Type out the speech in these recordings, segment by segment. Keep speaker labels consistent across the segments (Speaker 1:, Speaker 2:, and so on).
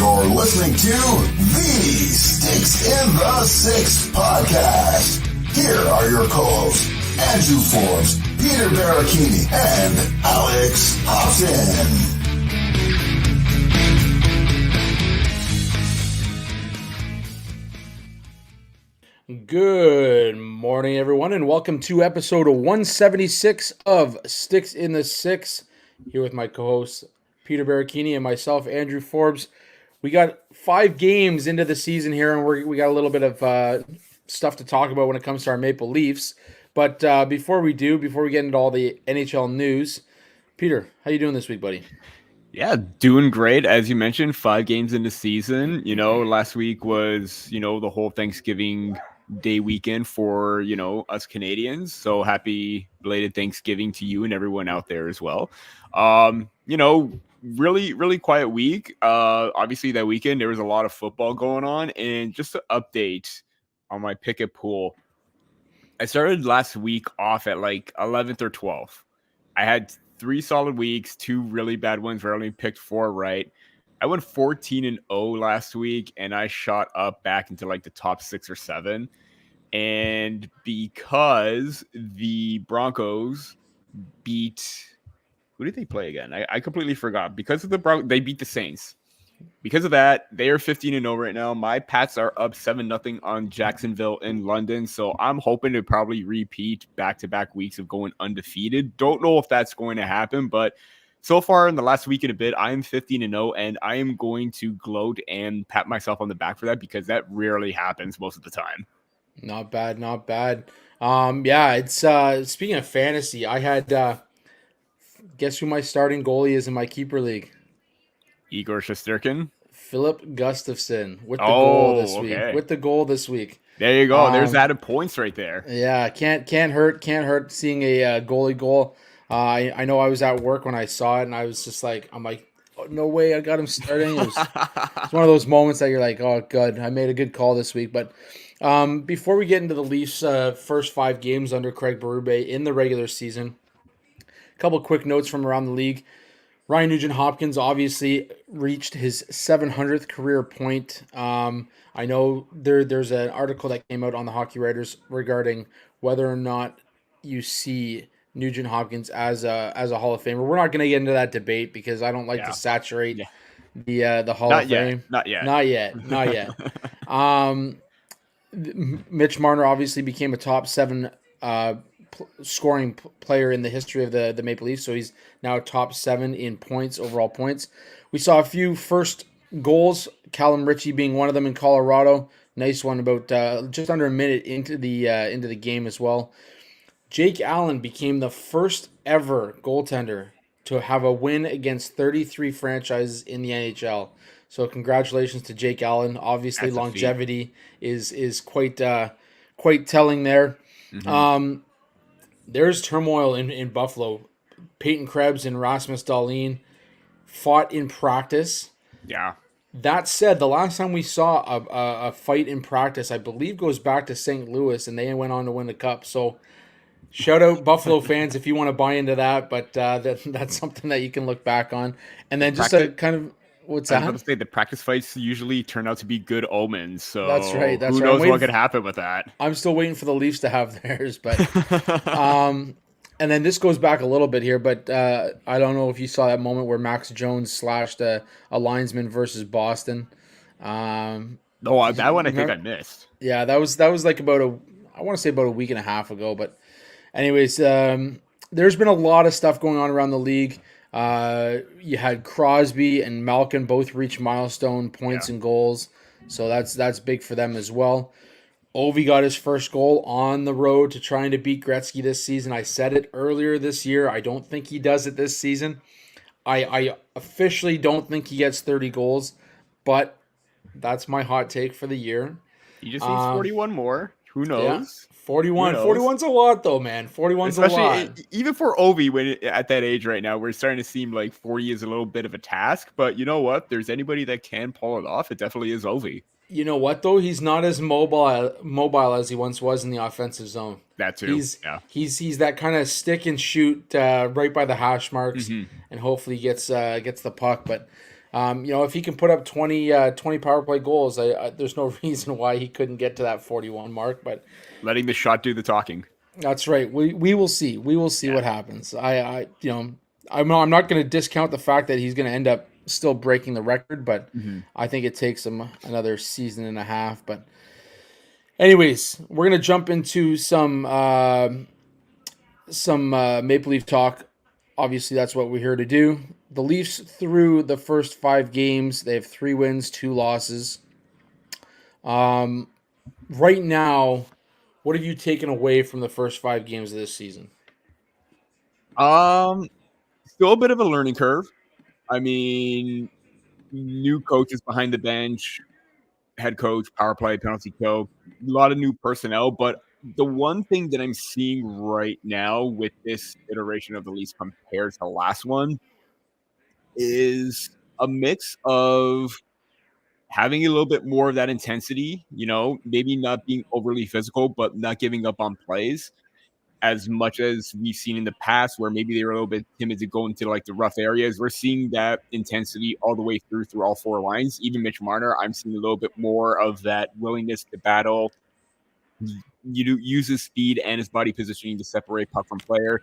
Speaker 1: You're listening to the Sticks in the Six podcast. Here are your co-hosts, Andrew Forbes, Peter Berube, and Alex Hobson.
Speaker 2: Good morning, everyone, and welcome to episode 176 of Sticks in the Six. Here with my co-hosts, Peter Berube and myself, Andrew Forbes. We got 5 games into the season here, and we got a little bit of stuff to talk about when it comes to our Maple Leafs. But before we get into all the NHL news, Peter, how you doing this week, buddy?
Speaker 3: Yeah, doing great. As you mentioned, 5 games into season. Last week was, the whole Thanksgiving Day weekend for, us Canadians. So happy belated Thanksgiving to you and everyone out there as well. Really, really quiet week. Obviously that weekend, there was a lot of football going on. And just to update on my picket pool, I started last week off at like 11th or 12th. I had 3 solid weeks, 2 really bad ones where I only picked 4 right. I went 14-0 last week, and I shot up back into like the top 6 or 7. And because the Broncos beat, who did they play again? I completely forgot. Because of the Broncos, they beat the Saints. Because of that, they are 15-0 right now. My Pats are up 7-0 on Jacksonville in London. So I'm hoping to probably repeat back-to-back weeks of going undefeated. Don't know if that's going to happen, but so far in the last week and a bit, I am 15-0, and I am going to gloat and pat myself on the back for that because that rarely happens most of the time.
Speaker 2: Not bad, not bad. Yeah, it's speaking of fantasy, I had guess who my starting goalie is in my keeper league?
Speaker 3: Igor Shesterkin?
Speaker 2: Philip Gustafson with the goal this week.
Speaker 3: Okay.
Speaker 2: With the goal this week.
Speaker 3: There you go. There's added points right there.
Speaker 2: Yeah, can't hurt seeing a goalie goal. I know I was at work when I saw it, and I was just like, oh, no way, I got him starting. It's one of those moments that you're like, oh, good, I made a good call this week. But before we get into the Leafs' first 5 games under Craig Berube in the regular season, a couple quick notes from around the league. Ryan Nugent-Hopkins obviously reached his 700th career point. I know there's an article that came out on the Hockey Writers regarding whether or not you see Nugent-Hopkins as a Hall of Famer. We're not going to get into that debate because I don't like to saturate the Hall of Fame.
Speaker 3: Not yet.
Speaker 2: Mitch Marner obviously became a top 7 scoring player in the history of the Maple Leafs, so he's now top 7 in points, overall points. We saw a few first goals, Callum Ritchie being one of them in Colorado. Nice one about just under a minute into the game as well. Jake Allen became the first ever goaltender to have a win against 33 franchises in the NHL. So congratulations to Jake Allen. Obviously, longevity is quite telling there. Mm-hmm. There's turmoil in Buffalo. Peyton Krebs and Rasmus Dahlin fought in practice.
Speaker 3: Yeah.
Speaker 2: That said, the last time we saw a fight in practice, I believe, goes back to St. Louis, and they went on to win the Cup. So shout out Buffalo fans if you want to buy into that, but that's something that you can look back on. And then just a kind of... What's that?
Speaker 3: I was about to say the practice fights usually turn out to be good omens. So
Speaker 2: that's right.
Speaker 3: Who knows what could happen with that?
Speaker 2: I'm still waiting for the Leafs to have theirs, but and then this goes back a little bit here, but I don't know if you saw that moment where Max Jones slashed a linesman versus Boston.
Speaker 3: No, that one I think I missed.
Speaker 2: Yeah, that was like about a week and a half ago. But anyways, there's been a lot of stuff going on around the league. You had Crosby and Malkin both reach milestone points and goals, so that's big for them as well. Ovi got his first goal on the road to trying to beat Gretzky this season. I said it earlier this year. I don't think he does it this season. I officially don't think he gets 30 goals, but that's my hot take for the year.
Speaker 3: He just needs 41 more. Who knows?
Speaker 2: 41. 41's a lot, though, man. 41's a lot.
Speaker 3: Even for Ovi, when at that age right now, we're starting to seem like 40 is a little bit of a task. But you know what? If there's anybody that can pull it off, it definitely is Ovi.
Speaker 2: You know what, though? He's not as mobile as he once was in the offensive zone.
Speaker 3: That too.
Speaker 2: He's that kind of stick and shoot right by the hash marks, and hopefully gets the puck. But If he can put up 20 power play goals, there's no reason why he couldn't get to that 41 mark. But
Speaker 3: Letting the shot do the talking.
Speaker 2: that's right. We will see. We will see what happens. I'm not going to discount the fact that he's going to end up still breaking the record, but I think it takes him another season and a half. But anyways, we're going to jump into some Maple Leaf talk. Obviously, that's what we're here to do. The Leafs, through the first 5 games, they have 3 wins, 2 losses. Right now, what have you taken away from the first 5 games of this season?
Speaker 3: Still a bit of a learning curve. I mean, new coaches behind the bench, head coach, power play, penalty kill, a lot of new personnel. But the one thing that I'm seeing right now with this iteration of the Leafs compared to the last one is a mix of having a little bit more of that intensity, maybe not being overly physical, but not giving up on plays as much as we've seen in the past where maybe they were a little bit timid to go into like the rough areas. We're seeing that intensity all the way through all 4 lines. Even Mitch Marner, I'm seeing a little bit more of that willingness to battle, use his speed and his body positioning to separate puck from player.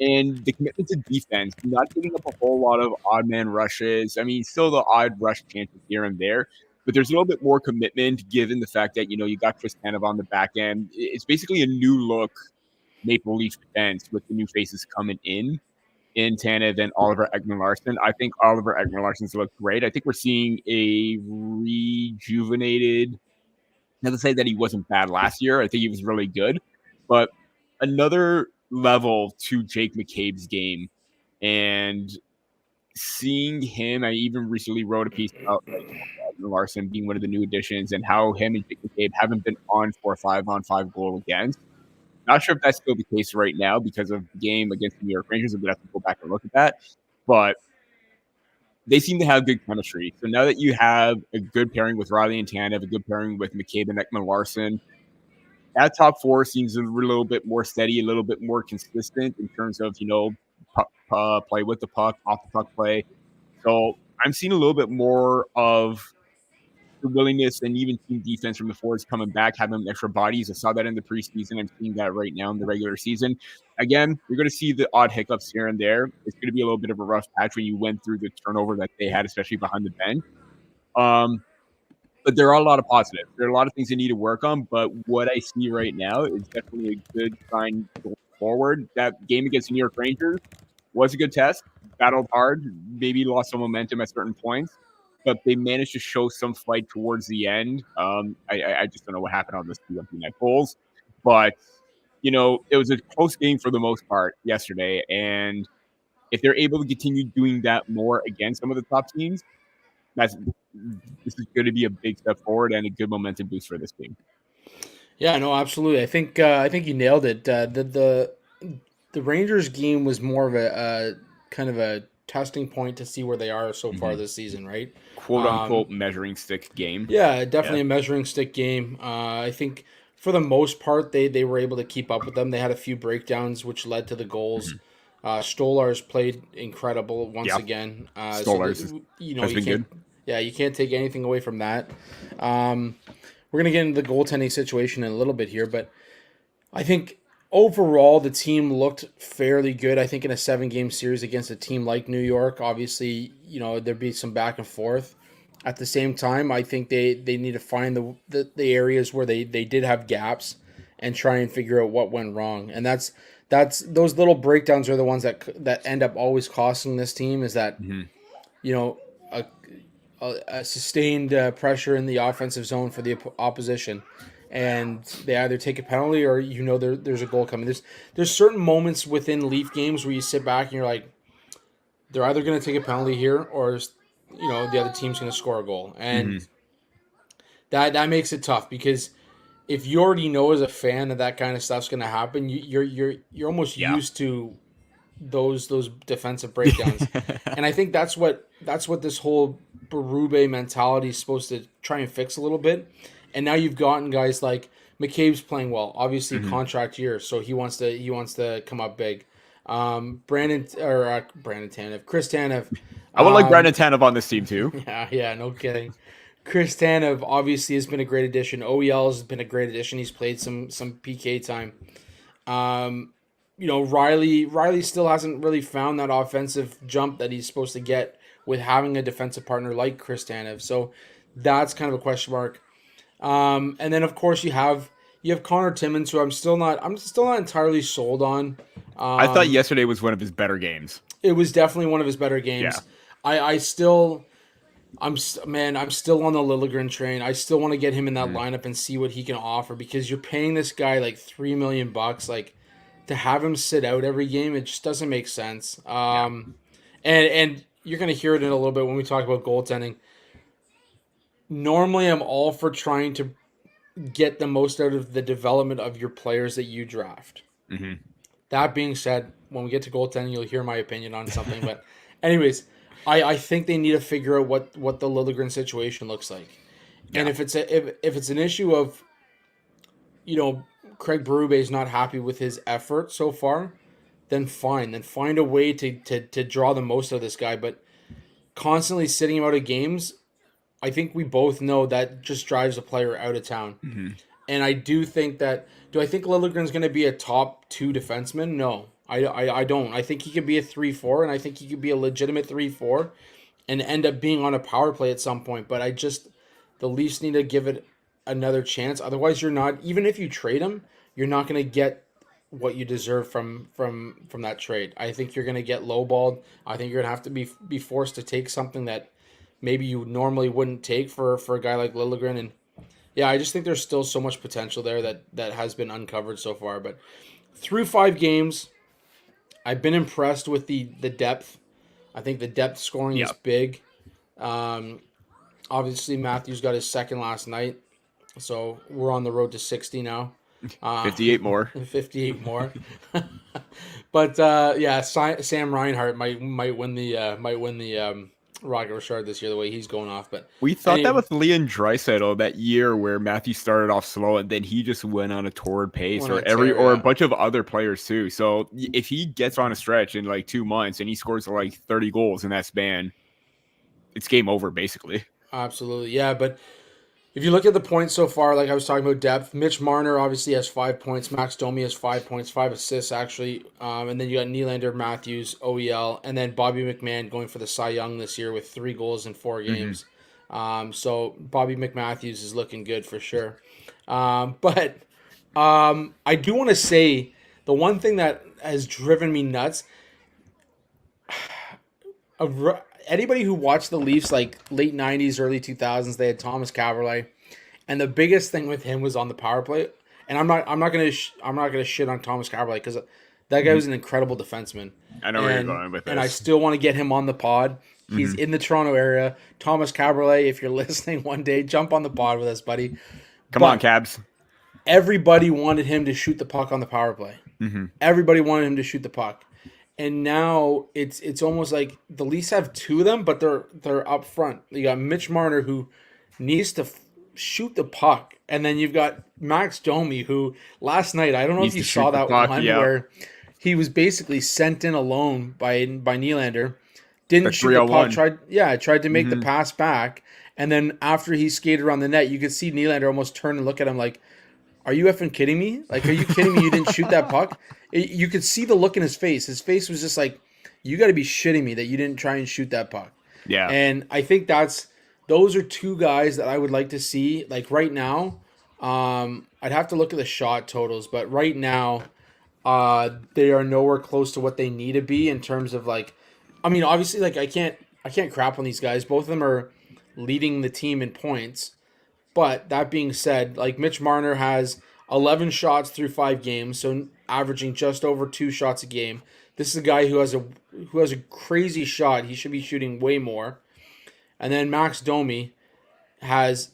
Speaker 3: And the commitment to defense, not giving up a whole lot of odd man rushes. I mean, still the odd rush chances here and there, but there's a little bit more commitment given the fact that, you got Chris Tanev on the back end. It's basically a new look Maple Leaf defense with the new faces coming in Tanev and Oliver Ekman-Larsson. I think Oliver Ekman-Larsson's looked great. I think we're seeing a rejuvenated, not to say that he wasn't bad last year. I think he was really good, but another level to Jake McCabe's game. And seeing him, I even recently wrote a piece about Larson being one of the new additions and how him and Jake McCabe haven't been on for a 5-on-5 goal against. Not sure if that's still the case right now because of the game against the New York Rangers. I'm going to have to go back and look at that. But they seem to have good chemistry. So now that you have a good pairing with Riley and Tanev, a good pairing with McCabe and Ekman-Larsson, that top 4 seems a little bit more steady, a little bit more consistent in terms of, play with the puck, off the puck play. So I'm seeing a little bit more of the willingness and even team defense from the forwards coming back, having extra bodies. I saw that in the preseason. I'm seeing that right now in the regular season. Again, you're going to see the odd hiccups here and there. It's going to be a little bit of a rough patch when you went through the turnover that they had, especially behind the bench. But there are a lot of positives. There are a lot of things they need to work on. But what I see right now is definitely a good sign going forward. That game against the New York Rangers was a good test. Battled hard, maybe lost some momentum at certain points, but they managed to show some fight towards the end. I just don't know what happened on those 2 empty net goals, but it was a close game for the most part yesterday. And if they're able to continue doing that more against some of the top teams, this is going to be a big step forward and a good momentum boost for this team.
Speaker 2: Yeah, no, absolutely. I think you nailed it. The Rangers game was more of a kind of a testing point to see where they are so far this season, right?
Speaker 3: Quote unquote measuring stick game.
Speaker 2: Yeah, definitely a measuring stick game. I think for the most part they were able to keep up with them. They had a few breakdowns which led to the goals. Stolarz played incredible once again.
Speaker 3: Stolarz has been good.
Speaker 2: Yeah, you can't take anything away from that. We're going to get into the goaltending situation in a little bit here, but I think overall the team looked fairly good. I think in a 7-game series against a team like New York, obviously, there'd be some back and forth. At the same time, I think they need to find the areas where they did have gaps and try and figure out what went wrong. And that's those little breakdowns are the ones that end up always costing this team. Is that a sustained pressure in the offensive zone for the opposition, and they either take a penalty or there's a goal coming. There's certain moments within Leaf games where you sit back and you're like, they're either going to take a penalty here or the other team's going to score a goal, and that makes it tough because if you already know as a fan that kind of stuff's going to happen, you're almost used to those defensive breakdowns. And I think that's what this whole Berube mentality is supposed to try and fix a little bit. And now you've gotten guys like McCabe's playing well, obviously contract year, so he wants to come up big. Chris Tanev,
Speaker 3: I would like Brandon Tanev on this team too.
Speaker 2: Yeah, no kidding. Chris Tanev obviously has been a great addition. OEL has been a great addition. He's played some PK time. Riley still hasn't really found that offensive jump that he's supposed to get with having a defensive partner like Chris Tanev. So that's kind of a question mark. And then of course you have Connor Timmins, who I'm still not entirely sold on.
Speaker 3: I thought yesterday was one of his better games.
Speaker 2: It was definitely one of his better games.
Speaker 3: Yeah.
Speaker 2: I'm still on the Liljegren train. I still want to get him in that lineup and see what he can offer, because you're paying this guy like $3 million. Like, to have him sit out every game, it just doesn't make sense. And you're gonna hear it in a little bit when we talk about goaltending. Normally, I'm all for trying to get the most out of the development of your players that you draft.
Speaker 3: Mm-hmm.
Speaker 2: That being said, when we get to goaltending, you'll hear my opinion on something. But anyways, I think they need to figure out what the Liljegren situation looks like. Yeah. And if it's an issue of, Craig Berube is not happy with his effort so far, then fine. Then find a way to draw the most out of this guy. But constantly sitting him out of games, I think we both know that just drives a player out of town.
Speaker 3: Mm-hmm.
Speaker 2: And I do think that. Do I think Liljegren's going to be a top 2 defenseman? No, I don't. I think he could be a 3-4, and I think he could be a legitimate 3-4 and end up being on a power play at some point. But the Leafs need to give it another chance. Otherwise, you're not, even if you trade him, you're not going to get what you deserve from that trade. I think you're going to get lowballed. I think you're going to have to be forced to take something that maybe you normally wouldn't take for a guy like Liljegren. And yeah, I just think there's still so much potential there that has been uncovered so far. But through 5 games, I've been impressed with the depth. I think the depth scoring is big. Obviously, Matthews got his second last night, so we're on the road to 60 now.
Speaker 3: 58 more.
Speaker 2: 58 more. But Sam Reinhart might win the Rocket Richard this year, the way he's going off. But
Speaker 3: we thought that with Leon Draisaitl that year where Matthew started off slow and then he just went on a torrid pace, or a bunch of other players too. So if he gets on a stretch in like 2 months and he scores like 30 goals in that span, it's game over basically.
Speaker 2: Absolutely, yeah. But if you look at the points so far, like I was talking about depth, Mitch Marner obviously has 5 points. Max Domi has 5 points, 5 assists actually. And then you got Nylander, Matthews, OEL, and then Bobby McMahon going for the Cy Young this year with 3 goals in 4 games. So Bobby McMatthews is looking good for sure. But I do want to say the one thing that has driven me nuts. Anybody who watched the Leafs like late 90s, early 2000s, they had Thomas Kaberle, and the biggest thing with him was on the power play. And I'm not gonna shit on Thomas Kaberle, because that guy was an incredible defenseman.
Speaker 3: I know where you're going with this,
Speaker 2: and I still want to get him on the pod. He's in the Toronto area. Thomas Kaberle, if you're listening one day, jump on the pod with us, buddy.
Speaker 3: Come on, Cabs.
Speaker 2: Everybody wanted him to shoot the puck on the power play.
Speaker 3: Mm-hmm.
Speaker 2: Everybody wanted him to shoot the puck. And now it's almost like the Leafs have 2 of them, but they're up front. You got Mitch Marner, who needs to shoot the puck, and then you've got Max Domi, who last night, I don't know if you saw that one where he was basically sent in alone by Nylander, didn't shoot the puck, tried to make the pass back, and then after he skated around the net, you could see Nylander almost turn and look at him like, "Are you effing kidding me? Like, are you kidding me? You didn't shoot that puck?" You could see the look in his face. His face was just like, "You got to be shitting me that you didn't try and shoot that puck."
Speaker 3: Yeah.
Speaker 2: And I think those are 2 guys that I would like to see. Like right now, I'd have to look at the shot totals, but right now, they are nowhere close to what they need to be in terms of like, I mean, obviously, like I can't crap on these guys. Both of them are leading the team in points. But that being said, like Mitch Marner has 11 shots through 5 games, so averaging just over 2 shots a game. This is a guy who has a crazy shot. He should be shooting way more. And then Max Domi has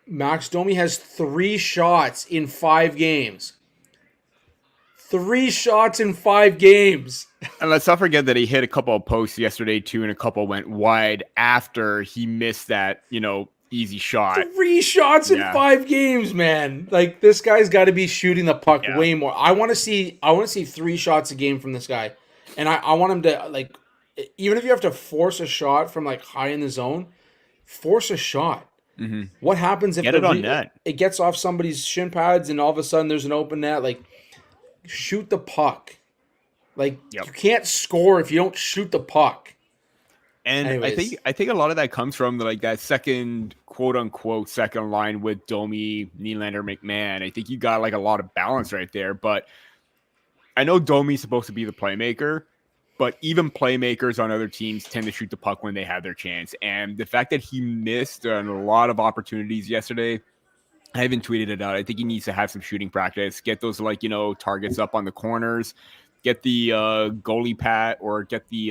Speaker 2: 3 shots in 5 games. 3 shots in 5 games.
Speaker 3: And let's not forget that he hit a couple of posts yesterday too, and a couple went wide after he missed that, easy shot.
Speaker 2: 3 shots in 5 games, man. Like, this guy's got to be shooting the puck way more. I want to see 3 shots a game from this guy, and I want him to, like, even if you have to force a shot from like high in the zone, force a shot.
Speaker 3: Mm-hmm.
Speaker 2: What happens if
Speaker 3: Get it on net.
Speaker 2: it gets off somebody's shin pads and all of a sudden there's an open net? Like, shoot the puck. Like, you can't score if you don't shoot the puck.
Speaker 3: And
Speaker 2: Anyways.
Speaker 3: I think a lot of that comes from like that second quote unquote second line with Domi, Nylander, McMahon. I think you got like a lot of balance right there. But I know Domi's supposed to be the playmaker, but even playmakers on other teams tend to shoot the puck when they have their chance. And the fact that he missed a lot of opportunities yesterday, I haven't tweeted it out. I think he needs to have some shooting practice, get those like, targets up on the corners, get the goalie pat or get the,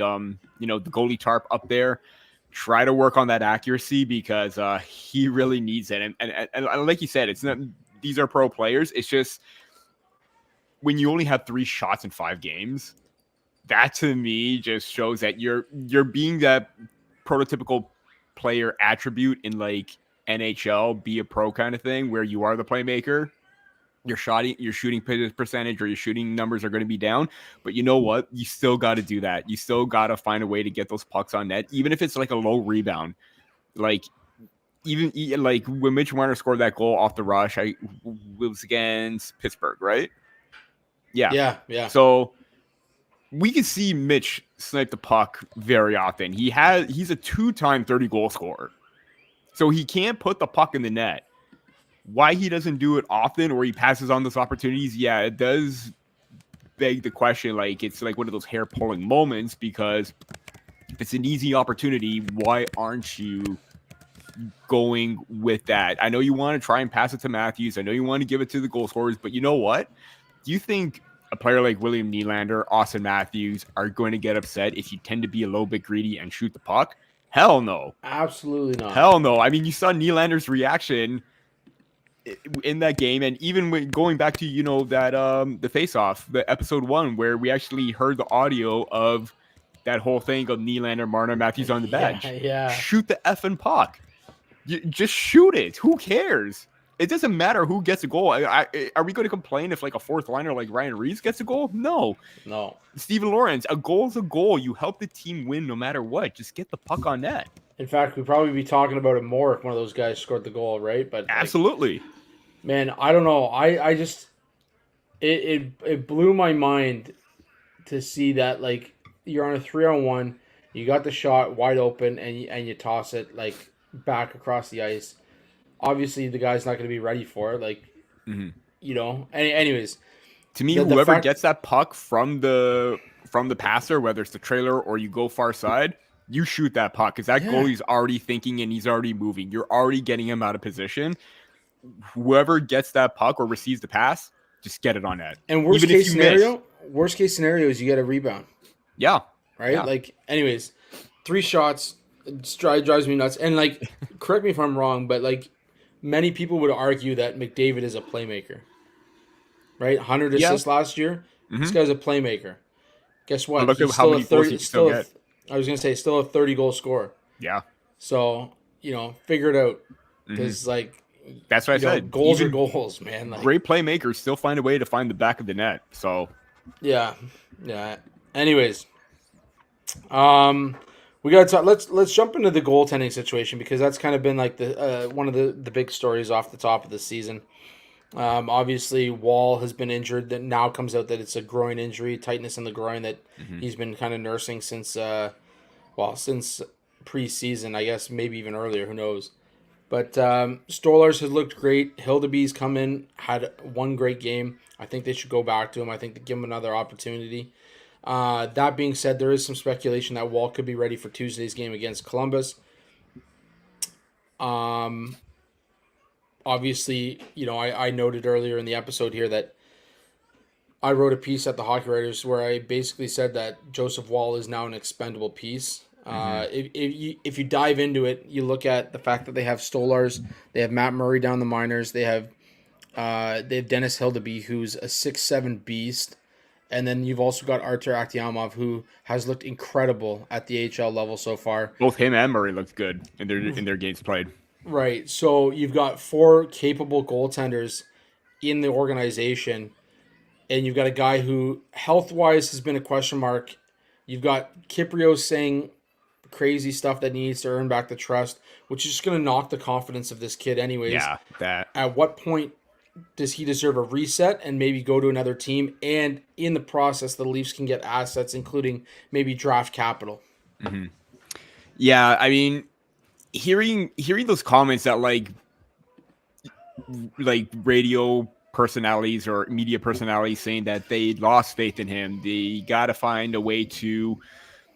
Speaker 3: the goalie tarp up there. Try to work on that accuracy because he really needs it. And like you said, it's not, these are pro players. It's just when you only have 3 shots in 5 games, that to me just shows that you're being that prototypical player attribute in like NHL, be a pro kind of thing, where you are the playmaker. Your shooting percentage or your shooting numbers are going to be down, but you know what? You still got to do that. You still got to find a way to get those pucks on net, even if it's like a low rebound. Like even like when Mitch Marner scored that goal off the rush, it was against Pittsburgh, right? Yeah. So we can see Mitch snipe the puck very often. He's a 2-time 30-goal scorer. So he can't put the puck in the net. Why he doesn't do it often or he passes on those opportunities, yeah, it does beg the question. Like, it's like one of those hair-pulling moments because if it's an easy opportunity, why aren't you going with that? I know you want to try and pass it to Matthews. I know you want to give it to the goal scorers, but you know what? Do you think a player like William Nylander, Austin Matthews are going to get upset if you tend to be a little bit greedy and shoot the puck? Hell no.
Speaker 2: Absolutely not.
Speaker 3: Hell no. I mean, you saw Nylander's reaction in that game, and even when going back to that the face-off, the episode 1 where we actually heard the audio of that whole thing of Nylander, Marner, Matthews on the bench.
Speaker 2: Yeah.
Speaker 3: Shoot the effing puck. You just shoot it. Who cares? It doesn't matter who gets a goal. Are we going to complain if like a fourth liner like Ryan Reeves gets a goal? No. Steven Lawrence, a goal is a goal. You help the team win no matter what. Just get the puck on net.
Speaker 2: In fact, we'd probably be talking about it more if one of those guys scored the goal, right? But
Speaker 3: absolutely.
Speaker 2: Man, I don't know. I just it blew my mind to see that like you're on a 3-on-1, you got the shot wide open, and you toss it like back across the ice. Obviously, the guy's not going to be ready for it. Like, Anyways,
Speaker 3: to me, whoever gets that puck from the passer, whether it's the trailer or you go far side, you shoot that puck because that goalie's already thinking and he's already moving. You're already getting him out of position. Whoever gets that puck or receives the pass, just get it on net.
Speaker 2: And worst case scenario is you get a rebound.
Speaker 3: Yeah.
Speaker 2: Right?
Speaker 3: Yeah.
Speaker 2: Like, anyways, 3 shots, it drives me nuts. And, like, correct me if I'm wrong, but, like, many people would argue that McDavid is a playmaker. Right? 100 assists last year. Mm-hmm. This guy's a playmaker. Guess what?
Speaker 3: Look at how many goals he still get.
Speaker 2: I was going to say, still a 30-goal scorer.
Speaker 3: Yeah.
Speaker 2: So, figure it out. Because, like,
Speaker 3: that's what I said.
Speaker 2: Goals are goals, man. Like,
Speaker 3: great playmakers still find a way to find the back of the net. So,
Speaker 2: yeah. Anyways, we got to talk. Let's jump into the goaltending situation because that's kind of been like the one of the big stories off the top of the season. Obviously, Wall has been injured. That now comes out that it's a groin injury, tightness in the groin that he's been kind of nursing since preseason. I guess maybe even earlier. Who knows? But Stolarz has looked great. Hildeby's come in, had one great game. I think they should go back to him. I think they give him another opportunity. That being said, there is some speculation that Wall could be ready for Tuesday's game against Columbus. Obviously, I noted earlier in the episode here that I wrote a piece at the Hockey Writers where I basically said that Joseph Wall is now an expendable piece. If you dive into it, you look at the fact that they have Stolarz, they have Matt Murray down the minors, they have Dennis Hildeby, who's a 6'7" beast, and then you've also got Artur Akhtiamov, who has looked incredible at the AHL level so far.
Speaker 3: Both him and Murray looked good in their games played.
Speaker 2: Right, so you've got 4 capable goaltenders in the organization, and you've got a guy who health-wise has been a question mark. You've got Kiprio saying crazy stuff that he needs to earn back the trust, which is just going to knock the confidence of this kid anyways.
Speaker 3: Yeah, that.
Speaker 2: At what point does he deserve a reset and maybe go to another team? And in the process, the Leafs can get assets, including maybe draft capital.
Speaker 3: Mm-hmm. Yeah, I mean, hearing those comments that like radio personalities or media personalities saying that they lost faith in him, they got to find a way to,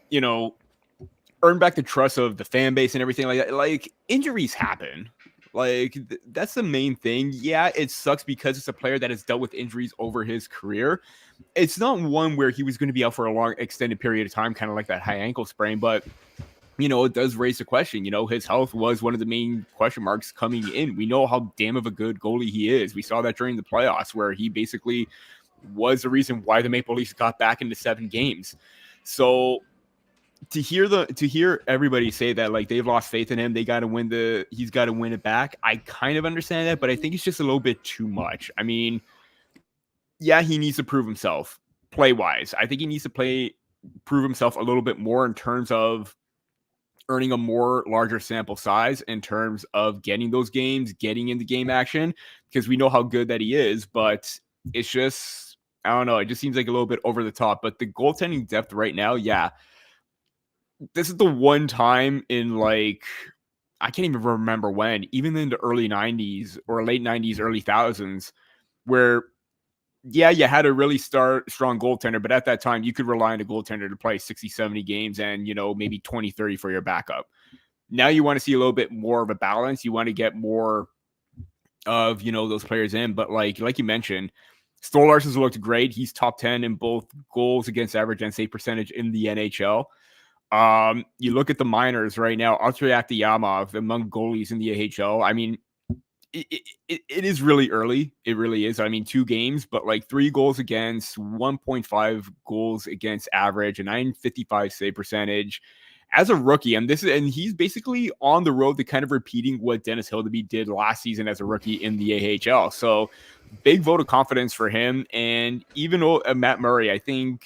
Speaker 3: you know, earn back the trust of the fan base and everything like that. Like, injuries happen. Like, that's the main thing. Yeah, it sucks because it's a player that has dealt with injuries over his career. It's not one where he was going to be out for a long extended period of time, kind of like that high ankle sprain, but it does raise the question. His health was one of the main question marks coming in. We know how damn of a good goalie he is. We saw that during the playoffs where he basically was the reason why the Maple Leafs got back into 7 games. So to hear everybody say that like they've lost faith in him, he's got to win it back. I kind of understand that, but I think it's just a little bit too much. I mean, yeah, he needs to prove himself play wise. I think he needs to prove himself a little bit more in terms of earning a more larger sample size in terms of getting those games, getting into game action, because we know how good that he is, but it's just, I don't know. It just seems like a little bit over the top, but the goaltending depth right now, yeah, this is the one time in like, I can't even remember when, even in the early 90s or late 90s, early thousands, where yeah, you had a really strong goaltender, but at that time you could rely on a goaltender to play 60, 70 games and, maybe 20, 30 for your backup. Now you want to see a little bit more of a balance. You want to get more of, those players in, but like you mentioned, Stolarson's looked great. He's top 10 in both goals against average and save percentage in the NHL. You look at the minors right now, Artyom Yamov among goalies in the AHL. I mean, it is really early. It really is. I mean, 2 games, but like 3 goals against, 1.5 goals against average, a 955 save percentage as a rookie. And he's basically on the road to kind of repeating what Dennis Hildeby did last season as a rookie in the AHL. So big vote of confidence for him. And even Matt Murray, I think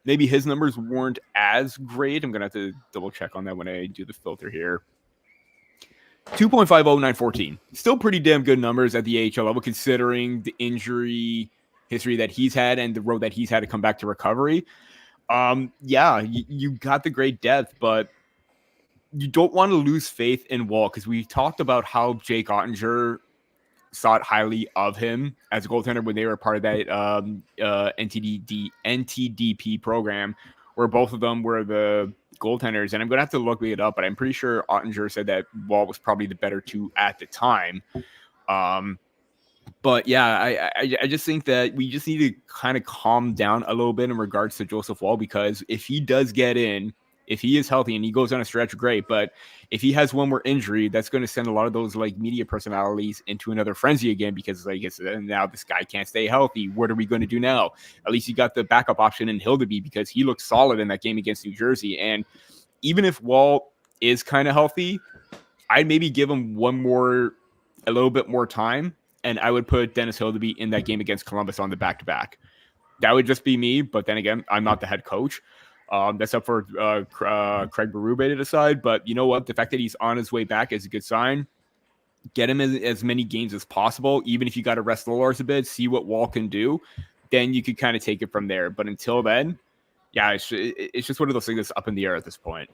Speaker 3: maybe his numbers weren't as great. I'm going to have to double check on that when I do the filter here. 2.50914. Still pretty damn good numbers at the AHL level, considering the injury history that he's had and the road that he's had to come back to recovery. Yeah, you got the great depth, but you don't want to lose faith in Wall, because we talked about how Jake Ottinger thought highly of him as a goaltender when they were part of that NTDP program, where both of them were the goaltenders. And I'm going to have to look it up, but I'm pretty sure Ottinger said that Wall was probably the better 2 at the time. But yeah, I just think that we just need to kind of calm down a little bit in regards to Joseph Wall, because if he does get in, if he is healthy and he goes on a stretch, great. But if he has one more injury, that's going to send a lot of those like media personalities into another frenzy again, because like it's now this guy can't stay healthy. What are we going to do now? At least you got the backup option in Hildeby, because he looked solid in that game against New Jersey. And even if Wall is kind of healthy, I'd maybe give him a little bit more time. And I would put Dennis Hildeby in that game against Columbus on the back-to-back. That would just be me. But then again, I'm not the head coach. That's up for Craig Berube to decide. But you know what? The fact that he's on his way back is a good sign. Get him as many games as possible. Even if you got to rest Lars a bit, see what Wall can do, then you could kind of take it from there. But until then, yeah, it's just one of those things that's up in the air at this point.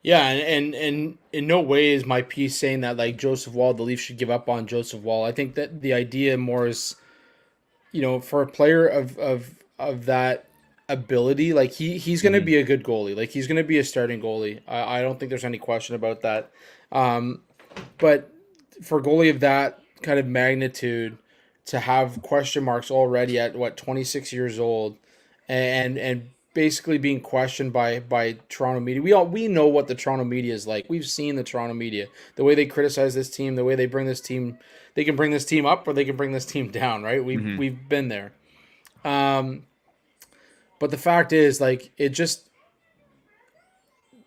Speaker 2: Yeah, and in no way is my piece saying that like Joseph Wall, the Leafs should give up on Joseph Wall. I think that the idea more is, for a player of that ability, like he's going to be a good goalie. Like he's going to be a starting goalie. I don't think there's any question about that. But for a goalie of that kind of magnitude to have question marks already at 26 years old and basically being questioned by Toronto media. We know what the Toronto media is like. We've seen the Toronto media, the way they criticize this team, the way they bring this team. They can bring this team up or they can bring this team down, right? We've been there. But the fact is, like, it just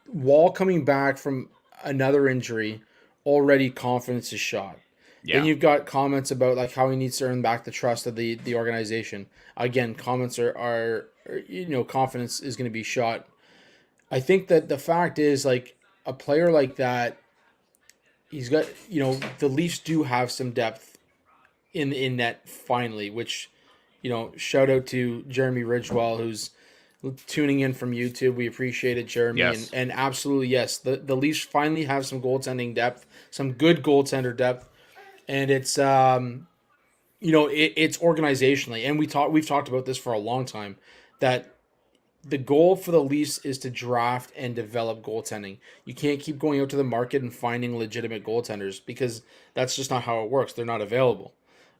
Speaker 2: Wall coming back from another injury, already confidence is shot.
Speaker 3: Yeah.
Speaker 2: Then you've got comments about like how he needs to earn back the trust of the organization. Again, comments are confidence is going to be shot I think that the fact is, like, a player like that, he's got, the Leafs do have some depth in net finally, which, shout out to Jeremy Ridgewell, who's tuning in from YouTube. We appreciate it, Jeremy. And,
Speaker 3: Yes.
Speaker 2: and absolutely, yes, the Leafs finally have some goaltending depth, some good goaltender depth. And it's, it's organizationally. And we've talked about this for a long time, that the goal for the Leafs is to draft and develop goaltending. You can't keep going out to the market and finding legitimate goaltenders, because that's just not how it works. They're not available.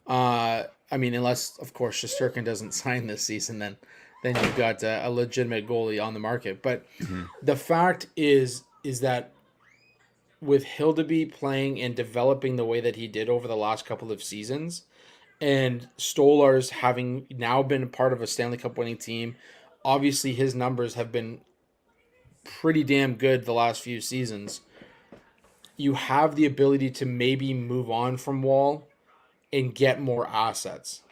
Speaker 2: Unless, of course, Shesterkin doesn't sign this season, then you've got a legitimate goalie on the market. But the fact is that with Hildeby playing and developing the way that he did over the last couple of seasons, and Stolarz having now been part of a Stanley Cup winning team, obviously his numbers have been pretty damn good the last few seasons. You have the ability to maybe move on from Wall and get more assets.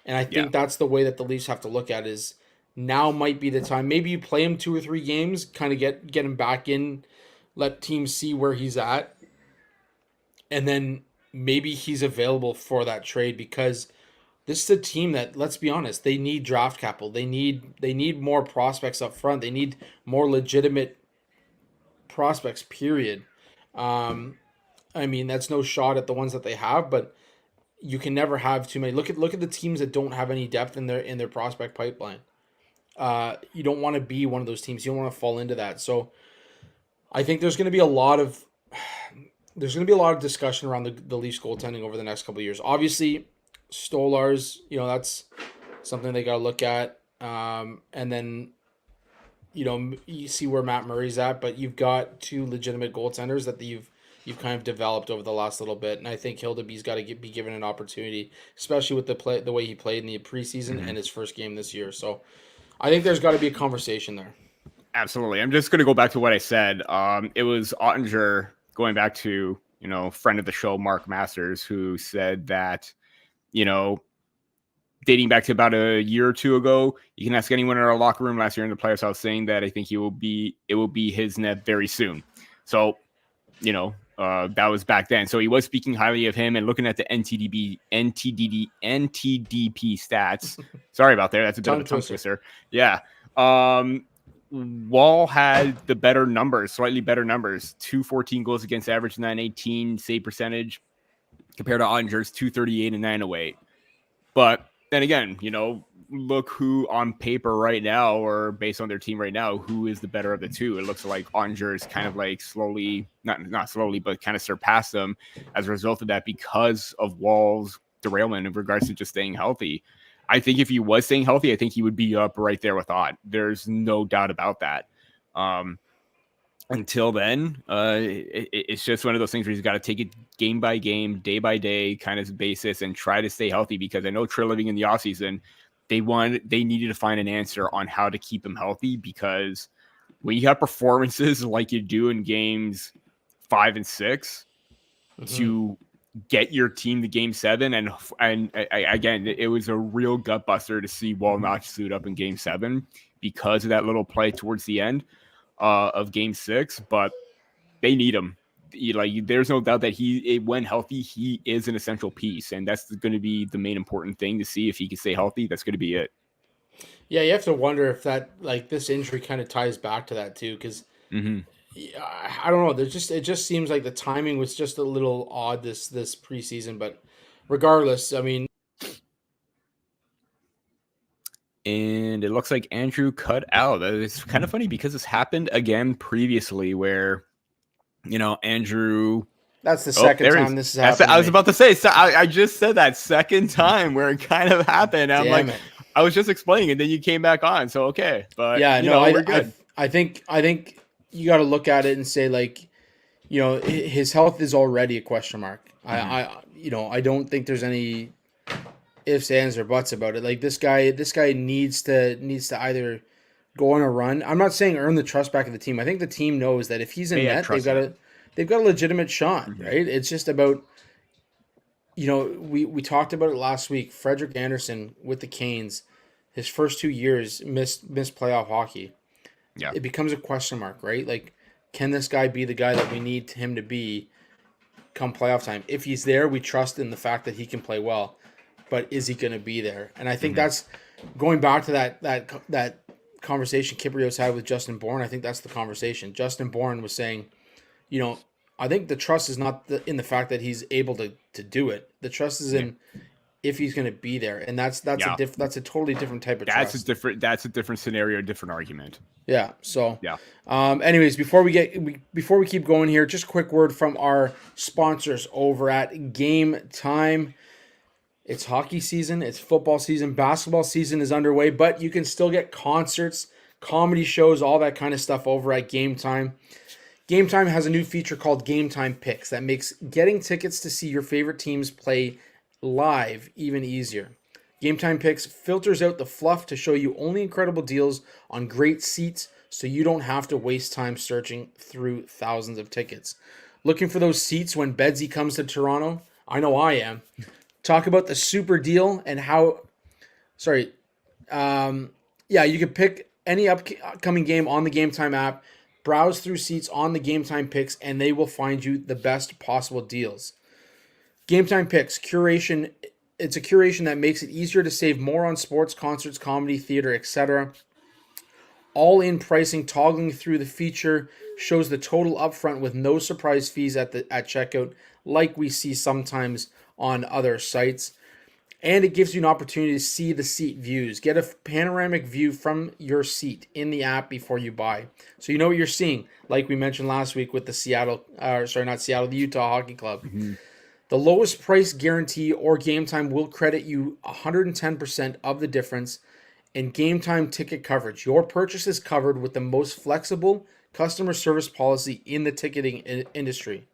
Speaker 2: And I
Speaker 3: Yeah.
Speaker 2: think that's the way that the Leafs have to look at it, is now might be the time. Maybe you play him 2 or 3 games, kind of get him back in, let teams see where he's at, and then maybe he's available for that trade, because this is a team that, let's be honest, they need draft capital. They need more prospects up front. They need more legitimate prospects, period. That's no shot at the ones that they have, but you can never have too many. Look at the teams that don't have any depth in their prospect pipeline. You don't want to be one of those teams. You don't want to fall into that. So I think there's going to be a lot of discussion around the Leafs goaltending over the next couple of years. Obviously, Stolarz, that's something they got to look at. And then, you see where Matt Murray's at, but you've got 2 legitimate goaltenders that you've kind of developed over the last little bit. And I think Hildeby's got to be given an opportunity, especially with the way he played in the preseason and his first game this year. So I think there's got to be a conversation there.
Speaker 3: Absolutely. I'm just going to go back to what I said. It was Ottinger, going back to, friend of the show, Mark Masters, who said that, dating back to about a year or 2 ago, you can ask anyone in our locker room last year in the playoffs, I was saying that I think it will be his net very soon. So, that was back then. So he was speaking highly of him, and looking at the NTDP stats. Sorry about that. That's a bit of a tongue twister. Yeah. Wall had the better numbers, slightly better numbers. 214 goals against average, 918 save percentage, compared to Ottinger's 238 and 908. But then again, look who on paper right now, or based on their team right now, who is the better of the two. It looks like Ottinger is kind of like slowly, not slowly, but kind of surpassed them as a result of that, because of Wall's derailment in regards to just staying healthy. I think if he was staying healthy, I think he would be up right there with Ott. There's no doubt about that. Until then, it's just one of those things where he's got to take it game by game, day by day kind of basis, and try to stay healthy, because I know Treliving in the offseason, they needed to find an answer on how to keep him healthy, because when you have performances like you do in games 5 and 6 to get your team to game 7, and again, it was a real gut buster to see Wall not suit up in game 7 because of that little play towards the end of game 6, but they need him. There's no doubt that when healthy, he is an essential piece, and that's going to be the main important thing to see if he can stay healthy. That's going to be it.
Speaker 2: Yeah, you have to wonder if that, this injury kind of ties back to that too, because I don't know. It just seems like the timing was just a little odd this preseason, but regardless,
Speaker 3: and it looks like Andrew cut out. It's kind of funny because this happened again previously, where Andrew.
Speaker 2: That's the second time this has happened.
Speaker 3: I was about to say. So I just said that second time where it kind of happened. I'm like, I was just explaining, and then you came back on. So okay, but
Speaker 2: yeah, we're good. I think you got to look at it and say, his health is already a question mark. I don't think there's any ifs, ands, or buts about it. This guy needs to either go on a run. I'm not saying earn the trust back of the team. I think the team knows that if he's in net, they've got a legitimate shot, right? It's just about, we talked about it last week. Frederik Andersen with the Canes, his first 2 years missed playoff hockey.
Speaker 3: Yeah.
Speaker 2: it becomes a question mark, right? Like, can this guy be the guy that we need him to be come playoff time? If he's there, we trust in the fact that he can play well, but is he going to be there? And I think that's going back to that conversation Kiprios had with Justin Bourne. I think that's the conversation. Justin Bourne was saying, I think the trust is not in the fact that he's able to do it. The trust is in if he's going to be there, and that's a totally different type of trust.
Speaker 3: That's a different scenario, a different argument.
Speaker 2: Yeah. So
Speaker 3: yeah.
Speaker 2: Anyways, before we keep going here, just a quick word from our sponsors over at Gametime. It's hockey season, it's football season, basketball season is underway, but you can still get concerts, comedy shows, all that kind of stuff over at Gametime. Gametime has a new feature called Gametime Picks that makes getting tickets to see your favorite teams play live even easier. Gametime Picks filters out the fluff to show you only incredible deals on great seats so you don't have to waste time searching through thousands of tickets. Looking for those seats when Bedsy comes to Toronto? I know I am. Talk about the super deal and how... you can pick any upcoming game on the Gametime app, browse through seats on the Gametime Picks, and they will find you the best possible deals. Gametime Picks, curation. It's a curation that makes it easier to save more on sports, concerts, comedy, theater, etc. All-in pricing, toggling through the feature, shows the total upfront with no surprise fees at checkout, like we see sometimes on other sites. And it gives you an opportunity to see the seat views. Get a panoramic view from your seat in the app before you buy. So you know what you're seeing, like we mentioned last week with the Utah Hockey Club.
Speaker 3: Mm-hmm.
Speaker 2: The lowest price guarantee or Gametime will credit you 110% of the difference in Gametime ticket coverage. Your purchase is covered with the most flexible customer service policy in the ticketing industry.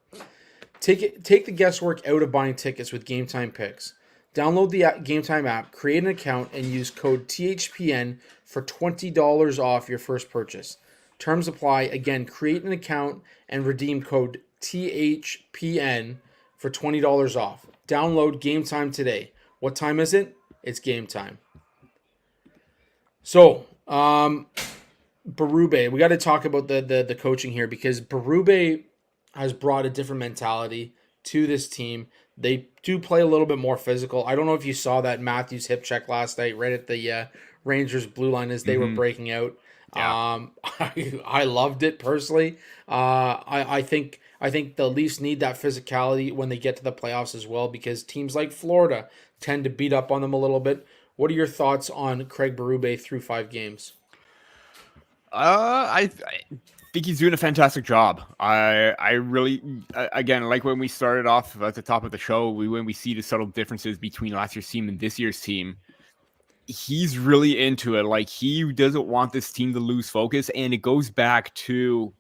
Speaker 2: Take the guesswork out of buying tickets with Gametime Picks. Download the Gametime app, create an account, and use code THPN for $20 off your first purchase. Terms apply. Again, create an account and redeem code THPN for $20 off. Download Gametime today. What time is it? It's Gametime. So, Berube, we got to talk about the coaching here because Berube has brought a different mentality to this team. They do play a little bit more physical. I don't know if you saw that Matthews hip check last night right at the Rangers blue line as they were breaking out. Yeah. I loved it personally. I think the Leafs need that physicality when they get to the playoffs as well because teams like Florida tend to beat up on them a little bit. What are your thoughts on Craig Berube through 5 games?
Speaker 3: I think he's doing a fantastic job. I really, again, like when we started off at the top of the show, when we see the subtle differences between last year's team and this year's team, he's really into it. Like he doesn't want this team to lose focus, and it goes back to,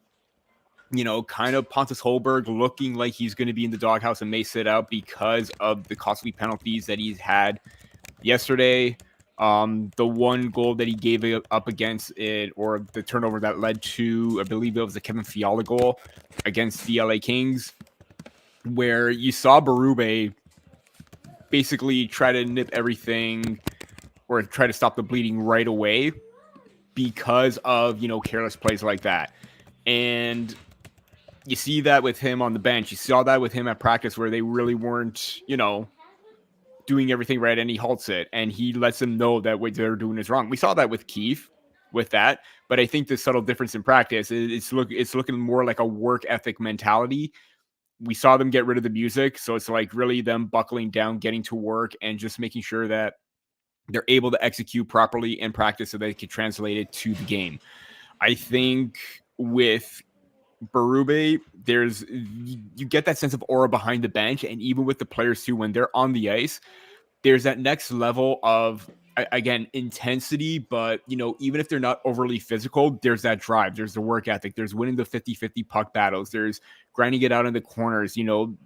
Speaker 3: kind of Pontus Holberg looking like he's going to be in the doghouse and may sit out because of the costly penalties that he's had yesterday. The one goal that he gave up against it, or the turnover that led to, I believe it was the Kevin Fiala goal against the LA Kings, where you saw Berube basically try to nip everything or try to stop the bleeding right away because of, careless plays like that. And you see that with him on the bench. You saw that with him at practice where they really weren't, doing everything right, and he halts it and he lets them know that what they're doing is wrong. We saw that with Keefe with that, but I think the subtle difference in practice it's looking more like a work ethic mentality. We saw them get rid of the music, so it's like really them buckling down, getting to work, and just making sure that they're able to execute properly in practice so they can translate it to the game. I think with Berube, you get that sense of aura behind the bench, and even with the players too, when they're on the ice, there's that next level of, again, intensity, but even if they're not overly physical, there's that drive, there's the work ethic, there's winning the 50-50 puck battles, there's grinding it out in the corners,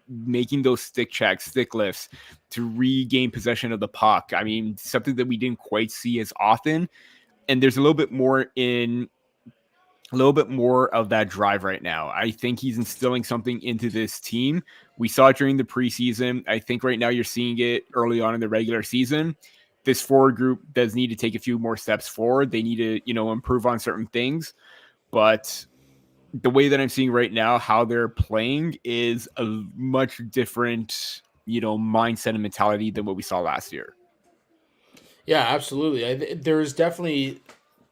Speaker 3: making those stick checks, stick lifts to regain possession of the puck. I mean, something that we didn't quite see as often, and there's a little bit more of that drive right now. I think he's instilling something into this team. We saw it during the preseason. I think right now you're seeing it early on in the regular season. This forward group does need to take a few more steps forward. They need to, improve on certain things. but the way that I'm seeing right now, how they're playing is a much different, mindset and mentality than what we saw last year.
Speaker 2: Yeah, absolutely. There's definitely,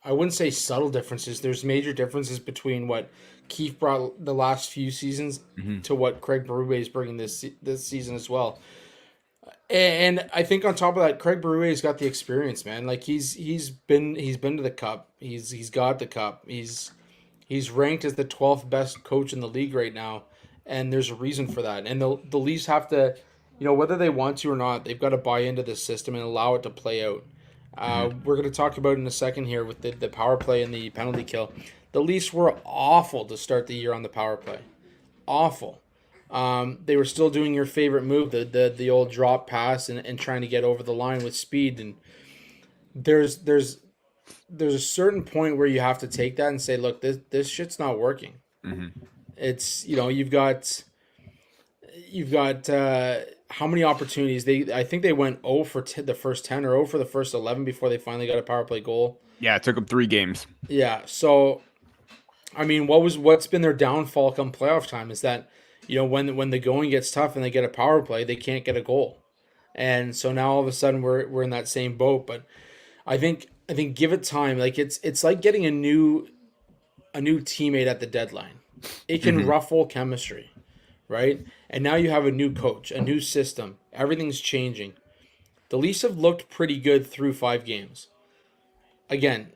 Speaker 2: I wouldn't say subtle differences. There's major differences between what Keefe brought the last few seasons to what Craig Berube is bringing this season as well. And I think on top of that, Craig Berube's got the experience, man. Like he's been to the cup. He's got the cup. He's ranked as the 12th best coach in the league right now, and there's a reason for that. And the Leafs have to, whether they want to or not, they've got to buy into the system and allow it to play out. We're going to talk about in a second here with the power play and the penalty kill. The Leafs were awful to start the year on the power play. Awful. They were still doing your favorite move, the old drop pass and trying to get over the line with speed. And there's a certain point where you have to take that and say, look, this shit's not working. It's you've got how many opportunities I think they went 0 for the first 10 or 0 for the first 11 before they finally got a power play goal.
Speaker 3: Yeah, it took them 3 games.
Speaker 2: Yeah, so I mean, what's been their downfall come playoff time is that when the going gets tough and they get a power play, they can't get a goal, and so now all of a sudden we're in that same boat. But I think give it time. Like it's like getting a new teammate at the deadline. It can ruffle chemistry, right? And now you have a new coach, a new system. Everything's changing. The Leafs have looked pretty good through 5 games. Again,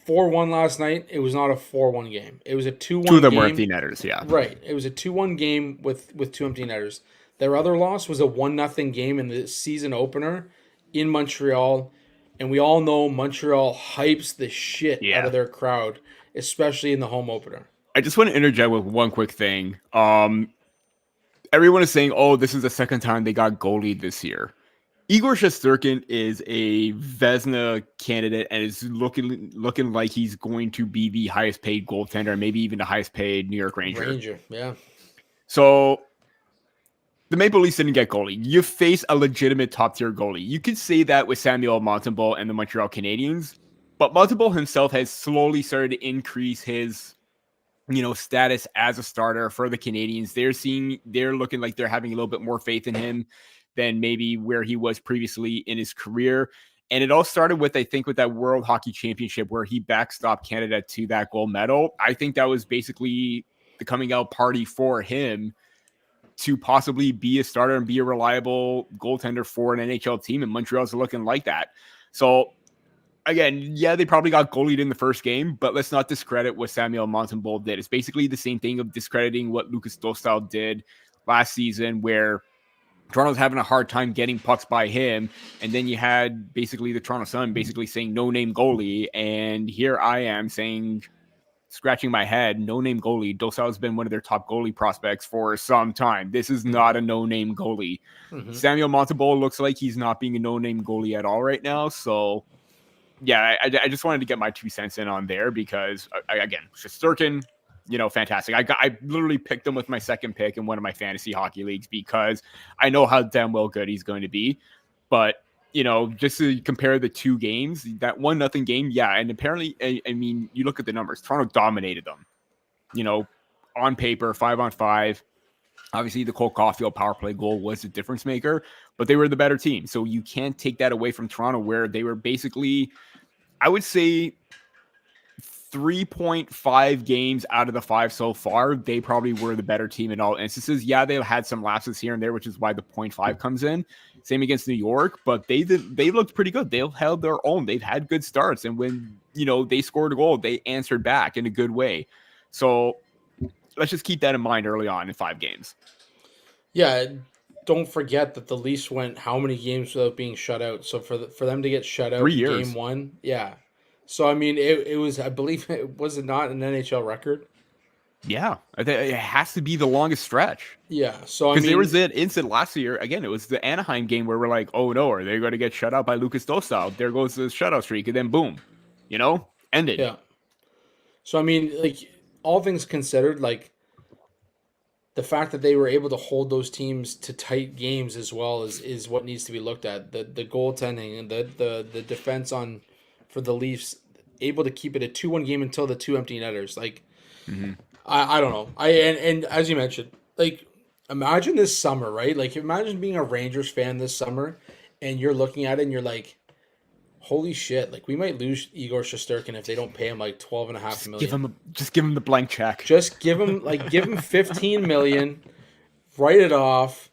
Speaker 2: 4-1 last night. It was not a 4-1 game. It was a 2-1 game.
Speaker 3: 2 of them were empty netters, yeah.
Speaker 2: Right. It was a 2-1 game with 2 empty netters. Their other loss was a 1-0 game in the season opener in Montreal. And we all know Montreal hypes the shit out of their crowd, especially in the home opener.
Speaker 3: I just want to interject with one quick thing. Everyone is saying, oh, this is the second time they got goalie this year. Igor Shesterkin is a Vezina candidate and is looking like he's going to be the highest paid goaltender, maybe even the highest paid New York Ranger.
Speaker 2: Yeah.
Speaker 3: So the Maple Leafs didn't get goalie. You face a legitimate top-tier goalie. You could say that with Samuel Montembeault and the Montreal Canadiens, but Montembeault himself has slowly started to increase his status as a starter for the Canadiens. They're looking like they're having a little bit more faith in him than maybe where he was previously in his career. And it all started with, I think, with that World Hockey Championship where he backstopped Canada to that gold medal. I think that was basically the coming out party for him to possibly be a starter and be a reliable goaltender for an NHL team. And Montreal's looking like that. So again, yeah, they probably got goalied in the first game, but let's not discredit what Samuel Montembeault did. It's basically the same thing of discrediting what Lucas Dostal did last season, where Toronto's having a hard time getting pucks by him, and then you had basically the Toronto Sun basically saying no-name goalie, and here I am saying, scratching my head, no-name goalie. Dostal has been one of their top goalie prospects for some time. This is not a no-name goalie. Samuel Montembeault looks like he's not being a no-name goalie at all right now, so yeah, I just wanted to get my 2 cents in on there because, again, Shesterkin, fantastic. I literally picked him with my second pick in one of my fantasy hockey leagues because I know how damn well good he's going to be. But, just to compare the 2 games, that 1-0 game, yeah, and apparently, I mean, you look at the numbers. Toronto dominated them, on paper, 5-on-5. Obviously, the Cole Caulfield power play goal was the difference maker, but they were the better team. So you can't take that away from Toronto, where they were basically, I would say, 3.5 games out of the 5 so far, they probably were the better team in all instances. Yeah, they had some lapses here and there, which is why the 0.5 comes in. Same against New York, but they looked pretty good. They held their own. They've had good starts, and when they scored a goal, they answered back in a good way. So let's just keep that in mind early on in 5 games.
Speaker 2: Yeah, don't forget that the Leafs went how many games without being shut out? So for them to get shut out
Speaker 3: 3
Speaker 2: in
Speaker 3: years.
Speaker 2: game 1, yeah. So I mean, it was, I believe, was it not an NHL record?
Speaker 3: Yeah, it has to be the longest stretch.
Speaker 2: Yeah, so I
Speaker 3: because
Speaker 2: mean,
Speaker 3: there was that incident last year. Again, it was the Anaheim game where we're like, oh no, are they going to get shut out by Lucas Dostal? There goes the shutout streak, and then boom, ended.
Speaker 2: Yeah. So I mean, like, all things considered, like, the fact that they were able to hold those teams to tight games as well is what needs to be looked at. The goaltending and the defense for the Leafs, able to keep it a 2-1 game until the 2 empty netters. Like,
Speaker 3: Mhm.
Speaker 2: I don't know. And as you mentioned, like, imagine this summer, right? Like, imagine being a Rangers fan this summer, and you're looking at it and you're like, holy shit! Like, we might lose Igor Shesterkin if they don't pay him like 12.5 million.
Speaker 3: Just give him the blank check.
Speaker 2: Just give him 15 million, write it off.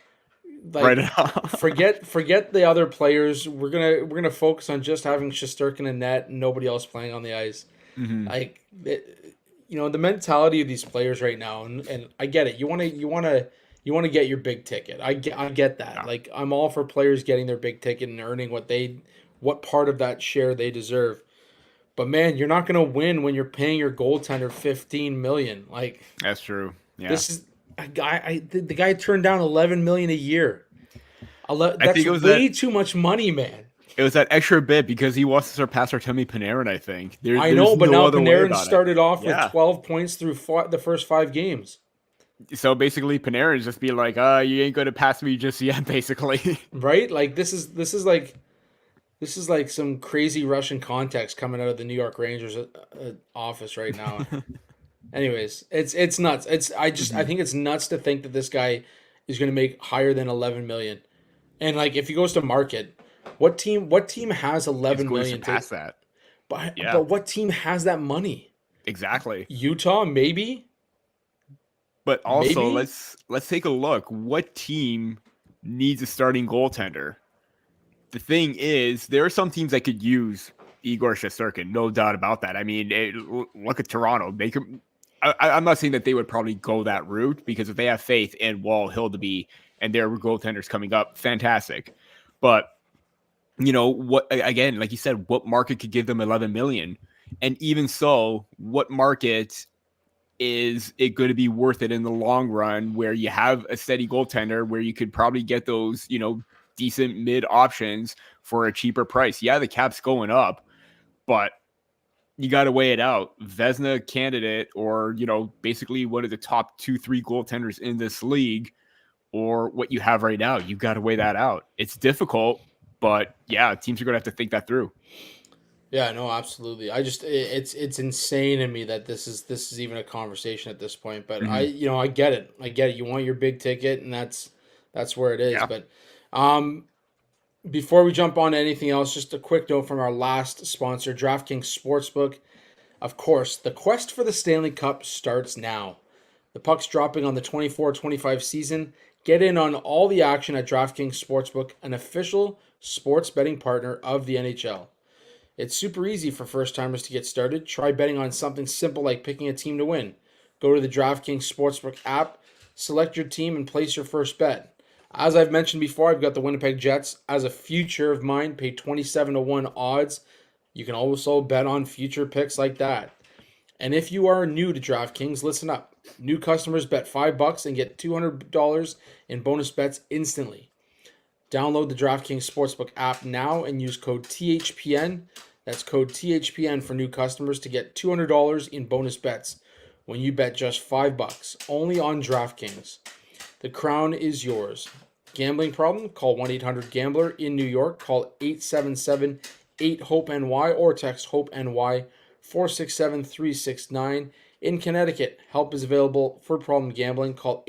Speaker 2: Like,
Speaker 3: Write it off.
Speaker 2: forget the other players. We're gonna focus on just having Shesterkin in net and nobody else playing on the ice.
Speaker 3: Mhm.
Speaker 2: Like, the mentality of these players right now, and I get it. You want to get your big ticket. I get that.
Speaker 3: Yeah.
Speaker 2: Like, I'm all for players getting their big ticket and earning what part of that share they deserve. But man, you're not gonna win when you're paying your goaltender 15 million. Like,
Speaker 3: That's true. Yeah.
Speaker 2: this is a guy. The guy turned down 11 million a year. That's
Speaker 3: think it was
Speaker 2: way too much money, man.
Speaker 3: It was that extra bit because he wants to surpass Artemi Panarin, I think.
Speaker 2: I know, but now Panarin
Speaker 3: it.
Speaker 2: started off with
Speaker 3: Yeah.
Speaker 2: 12 points through the first 5 games.
Speaker 3: So basically, Panarin just be like, you ain't going to pass me just yet, basically.
Speaker 2: Right? Like, this is like some crazy Russian context coming out of the New York Rangers office right now. Anyways, it's nuts. I think it's nuts to think that this guy is going to make higher than 11 million. And like, if he goes to market, what team has 11 million
Speaker 3: to pass that?
Speaker 2: But
Speaker 3: Yeah.
Speaker 2: but what team has that money?
Speaker 3: Exactly.
Speaker 2: Utah, maybe.
Speaker 3: But also,
Speaker 2: Maybe?
Speaker 3: let's take a look. What team needs a starting goaltender? The thing is, there are some teams that could use Igor Shesterkin, no doubt about that. I mean, look at Toronto. They could. I'm not saying that they would probably go that route, because if they have faith in Wall, Hildeby, and their goaltenders coming up, fantastic. But what? Again, like you said, what market could give them 11 million? And even so, what market is it going to be worth it in the long run, where you have a steady goaltender, where you could probably get those, decent mid options for a cheaper price? Yeah, the cap's going up, but you got to weigh it out. Vezina candidate, or, basically one of the top 2-3 goaltenders in this league, or what you have right now. You've got to weigh that out. It's difficult, but yeah, teams are going to have to think that through.
Speaker 2: Yeah, no, absolutely. It's insane to me that this is even a conversation at this point. But I get it. I get it. You want your big ticket, and that's where it is.
Speaker 3: Yeah.
Speaker 2: But before we jump on to anything else, just a quick note from our last sponsor, DraftKings Sportsbook. Of course, the quest for the Stanley Cup starts now. The puck's dropping on the 24-25 season. Get in on all the action at DraftKings Sportsbook, an official sports betting partner of the NHL. It's super easy for first-timers to get started. Try betting on something simple like picking a team to win. Go to the DraftKings Sportsbook app, select your team, and place your first bet. As I've mentioned before, I've got the Winnipeg Jets as a future of mine, pay 27-1 odds. You can also bet on future picks like that. And if you are new to DraftKings, listen up. New customers bet $5 and get $200 in bonus bets instantly. Download the DraftKings Sportsbook app now and use code THPN. That's code THPN for new customers to get $200 in bonus bets when you bet just $5, only on DraftKings. The crown is yours. Gambling problem? Call 1-800-GAMBLER. In New York, call 877-8-HOPE-NY or text HOPE-NY 467-369. In Connecticut, help is available for problem gambling. Call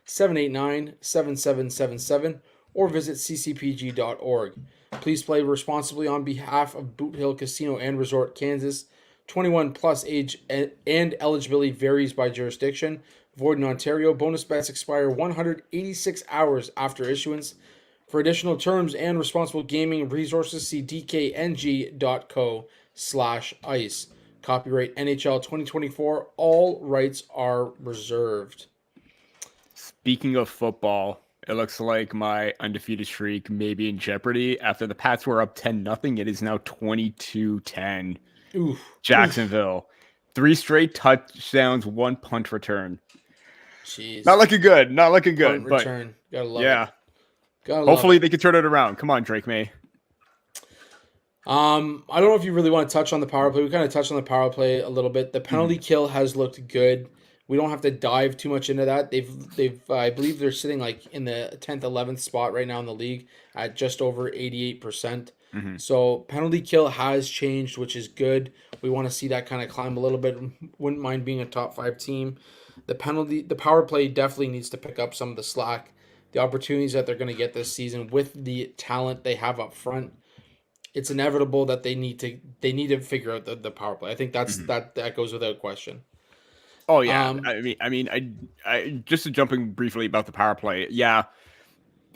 Speaker 2: 888-789-7777 or visit ccpg.org. Please play responsibly on behalf of Boot Hill Casino and Resort, Kansas. 21 plus age and eligibility varies by jurisdiction. Void in Ontario. Bonus bets expire 186 hours after issuance. For additional terms and responsible gaming resources, see dkng.co/ice. Copyright NHL 2024. All rights are reserved.
Speaker 3: Speaking of football, it looks like my undefeated streak may be in jeopardy. After the Pats were up 10-0, it is now 22-10.
Speaker 2: Oof.
Speaker 3: Jacksonville. 3 straight touchdowns, 1 punt return.
Speaker 2: Jeez.
Speaker 3: Not looking good. Not looking good.
Speaker 2: Punt
Speaker 3: But
Speaker 2: return. Gotta love
Speaker 3: yeah.
Speaker 2: it. Gotta
Speaker 3: Hopefully
Speaker 2: love
Speaker 3: they can turn it around. Come on, Drake May.
Speaker 2: I don't know if you really want to touch on the power play. We kind of touched on the power play a little bit. The penalty kill has looked good. We don't have to dive too much into that. They've I believe they're sitting like in the 10th, 11th spot right now in the league at just over 88%.
Speaker 3: Mhm.
Speaker 2: So penalty kill has changed, which is good. We want to see that kind of climb a little bit. Wouldn't mind being a top 5 team. The power play definitely needs to pick up some of the slack. The opportunities that they're going to get this season with the talent they have up front, it's inevitable that they need to figure out the power play. I think
Speaker 3: Mhm.
Speaker 2: that goes without question.
Speaker 3: Oh yeah,
Speaker 2: Um,
Speaker 3: I just jumping briefly about the power play. Yeah,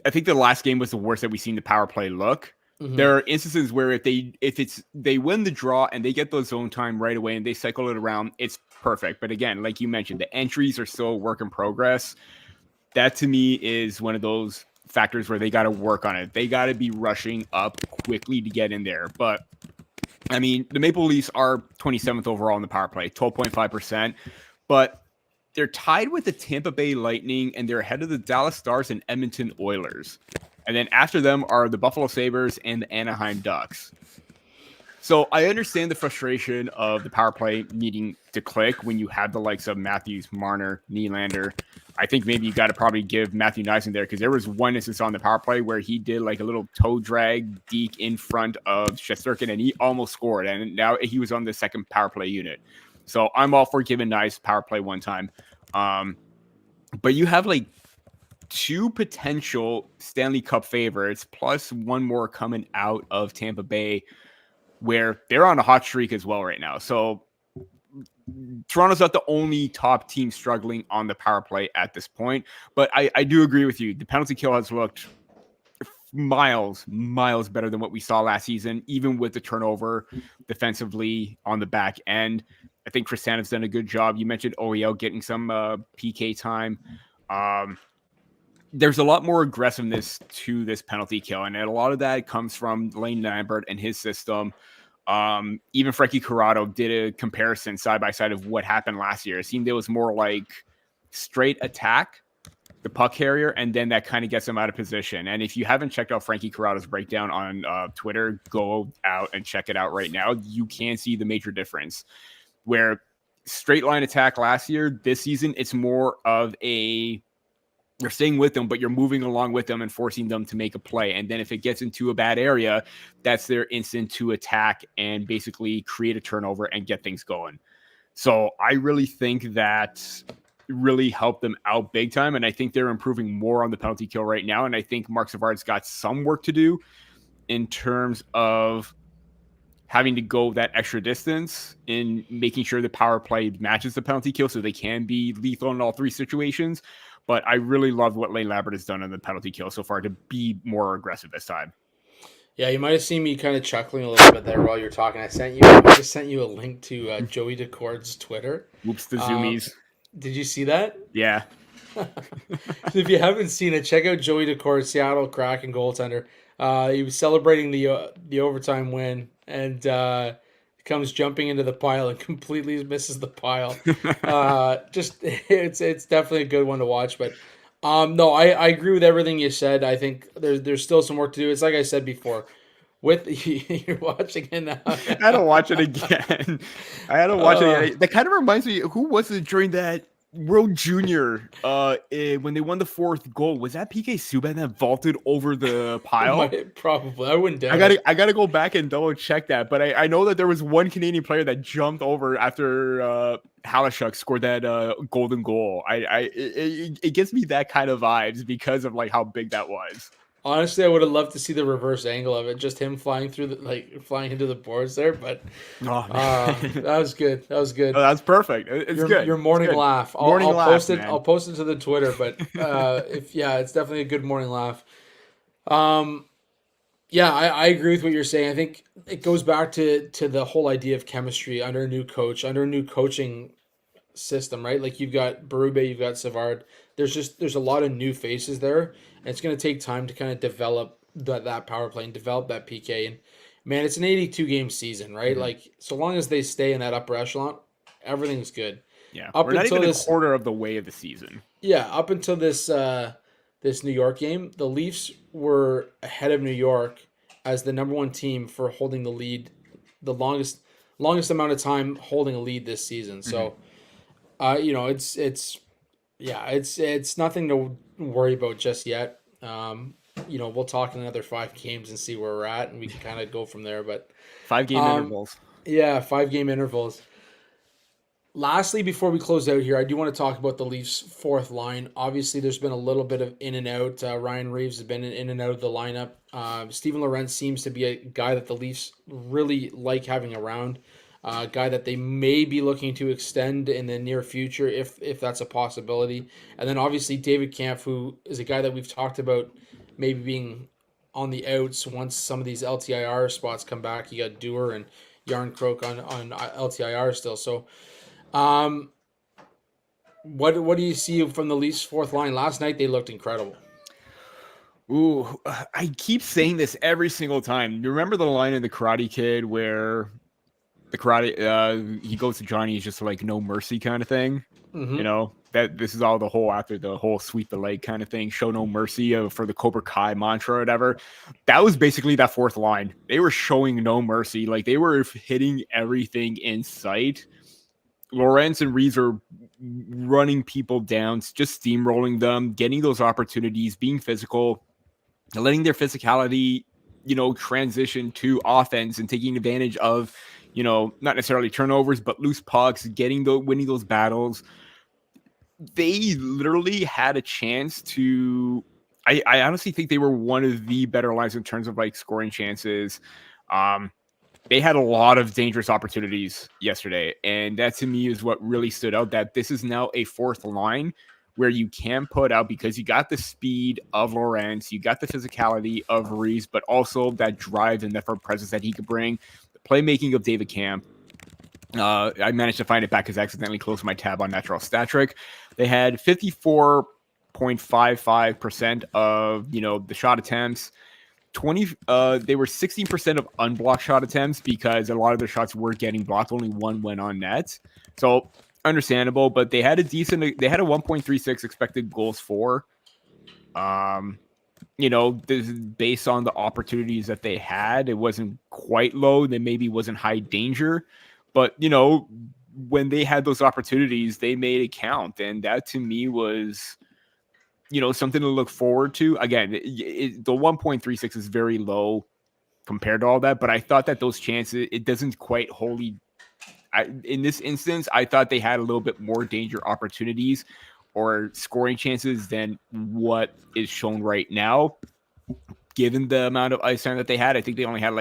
Speaker 3: I think the last game was the worst that we've seen the power play look. There
Speaker 2: mhm.
Speaker 3: are instances where if they win the draw and they get the zone time right away and they cycle it around, it's perfect. But again, like you mentioned, the entries are still a work in progress. That to me is one of those factors where they got to work on it. They got to be rushing up quickly to get in there. But I mean, the Maple Leafs are 27th overall in the power play, 12.5%. But they're tied with the Tampa Bay Lightning and they're ahead of the Dallas Stars and Edmonton Oilers. And then after them are the Buffalo Sabres and the Anaheim Ducks. So I understand the frustration of the power play needing to click when you have the likes of Matthews, Marner, Nylander. I think maybe you got to probably give Matthew Nyson there because there was one instance on the power play where he did like a little toe drag deke in front of Shesterkin and he almost scored. And now he was on the second power play unit. So I'm all for giving Nice power play one time. But you have like two potential Stanley Cup favorites plus one more coming out of Tampa Bay where they're on a hot streak as well right now. So Toronto's not the only top team struggling on the power play at this point. But I do agree with you. The penalty kill has looked miles better than what we saw last season, even with the turnover defensively on the back end. I think Chris Tanev done a good job. You mentioned OEL getting some PK time. There's a lot more aggressiveness to this penalty kill, and a lot of that comes from Lane Lambert and his system. Even Frankie Corrado did a comparison side by side of what happened last year. It seemed it was more like straight attack, the puck carrier, and then that kind of gets him out of position. And if you haven't checked out Frankie Corrado's breakdown on Twitter, go out and check it out right now. You can see the major difference where straight line attack last year, this season, it's more of a you're staying with them, but you're moving along with them and forcing them to make a play. And then if it gets into a bad area, that's their instant to attack and basically create a turnover and get things going. So I really think that really helped them out big time. And I think they're improving more on the penalty kill right now. And I think Mark Savard's got some work to do in terms of having to go that extra distance in making sure the power play matches the penalty kill so they can be lethal in all three situations. But I really love what Lane Lambert has done on the penalty kill so far to be more aggressive this time.
Speaker 2: Yeah, you might have seen me kind of chuckling a little bit there while you're talking. I just sent you a link to Joey Decord's Twitter.
Speaker 3: Whoops, the zoomies.
Speaker 2: Did you see that?
Speaker 3: Yeah.
Speaker 2: So if you haven't seen it, check out Joey Decord, Seattle Kraken goaltender. He was celebrating the overtime win and comes jumping into the pile and completely misses the pile. It's definitely a good one to watch. But no, I agree with everything you said. I think there's still some work to do. It's like I said before. You're watching it now.
Speaker 3: I had to watch it again. That kind of reminds me. Who was it during that World Junior? When they won the fourth goal, was that PK Subban that vaulted over the pile?
Speaker 2: Probably. I wouldn't doubt it.
Speaker 3: I gotta go back and double check that. But I know that there was one Canadian player that jumped over after Halashuk scored that golden goal. It gives me that kind of vibes because of like how big that was.
Speaker 2: Honestly, I would have loved to see the reverse angle of it, just him flying through flying into the boards there. But that was good. That was good.
Speaker 3: Oh, that's perfect. It's good.
Speaker 2: Your morning laugh. I'll post it.
Speaker 3: Man.
Speaker 2: I'll post it to the Twitter. But it's definitely a good morning laugh. Yeah, I agree with what you're saying. I think it goes back to the whole idea of chemistry under a new coach, under a new coaching system, right? Like you've got Berube, you've got Savard. There's a lot of new faces there. And it's going to take time to kind of develop that power play and develop that PK. And man, it's an 82 game season, right? Mm-hmm. Like so long as they stay in that upper echelon, everything's good.
Speaker 3: Yeah, we're not even a quarter of the way of the season.
Speaker 2: Yeah, up until this New York game, the Leafs were ahead of New York as the number one team for holding the lead, the longest amount of time holding a lead this season. So, it's nothing to worry about just yet. we'll talk in another 5 games and see where we're at, and we can kind of go from there. But
Speaker 3: 5-game intervals.
Speaker 2: yeah, 5 game intervals. Lastly, before we close out here, I do want to talk about the Leafs' fourth line. Obviously, there's been a little bit of in and out. Ryan Reeves has been in and out of the lineup. Steven Lorentz seems to be a guy that the Leafs really like having around. A guy that they may be looking to extend in the near future if that's a possibility. And then obviously David Kampf, who is a guy that we've talked about maybe being on the outs once some of these LTIR spots come back. You got Dewar and Yarncroke on LTIR still. So what do you see from the Leafs' fourth line? Last night they looked incredible.
Speaker 3: Ooh, I keep saying this every single time. You remember the line in The Karate Kid where the karate he goes to Johnny, he's just like no mercy kind of thing.
Speaker 2: Mm-hmm.
Speaker 3: That this is all the whole after the whole sweep the leg kind of thing, show no mercy for the Cobra Kai mantra or whatever. That was basically that fourth line. They were showing no mercy. Like they were hitting everything in sight. Lorentz and Reeves are running people down, just steamrolling them, getting those opportunities, being physical, letting their physicality, transition to offense and taking advantage of, not necessarily turnovers, but loose pucks, winning those battles. They literally had a chance to. I honestly think they were one of the better lines in terms of like scoring chances. They had a lot of dangerous opportunities yesterday, and that to me is what really stood out. That this is now a fourth line where you can put out, because you got the speed of Lorentz, you got the physicality of Reeves, but also that drive and that presence that he could bring, the playmaking of David Kampf. I managed to find it back because I accidentally closed my tab on Natural Stat Trick. They had 54.55% of, the shot attempts. They were 16% of unblocked shot attempts because a lot of their shots were getting blocked. Only one went on net. So understandable, but they had a 1.36 expected goals for. This is based on the opportunities that they had. It wasn't quite low. They maybe wasn't high danger, but when they had those opportunities, they made it count. And that to me was, something to look forward to. Again, the 1.36 is very low compared to all that, but I thought that those chances, it doesn't quite wholly. In this instance, I thought they had a little bit more danger opportunities or scoring chances than what is shown right now. Given the amount of ice time that they had, I think they only had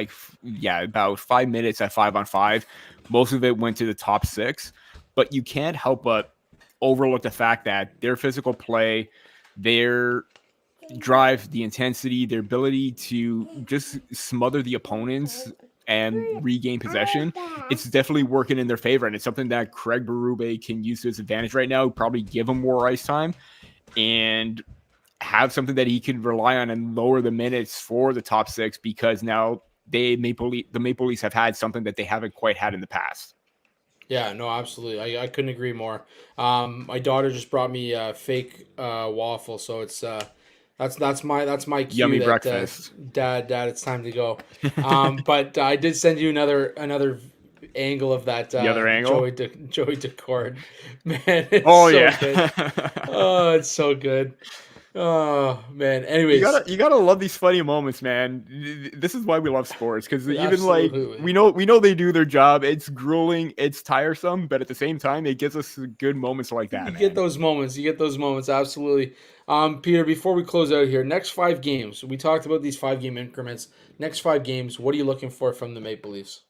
Speaker 3: about 5 minutes at 5-on-5. Most of it went to the top six, but you can't help but overlook the fact that their physical play, their drive, the intensity, their ability to just smother the opponents and regain possession, it's definitely working in their favor. And it's something that Craig Berube can use to his advantage right now, probably give him more ice time and have something that he can rely on and lower the minutes for the top six, because now the Maple Leafs have had something that they haven't quite had in the past.
Speaker 2: Yeah, no, absolutely. I couldn't agree more. My daughter just brought me a fake waffle, so it's that's my cue.
Speaker 3: Yummy
Speaker 2: that,
Speaker 3: breakfast.
Speaker 2: Dad, it's time to go. But I did send you another angle of that.
Speaker 3: The other angle?
Speaker 2: Joey Decord. Man, it's
Speaker 3: yeah.
Speaker 2: good. Oh, it's so good. Oh man. Anyways,
Speaker 3: you gotta love these funny moments, man. This is why we love sports, because even
Speaker 2: Absolutely.
Speaker 3: we know they do their job. It's grueling, it's tiresome, but at the same time, it gives us good moments like that.
Speaker 2: You get those moments. Absolutely. Peter, before we close out here, next 5 games. We talked about these 5-game increments. Next 5 games, what are you looking for from the Maple Leafs?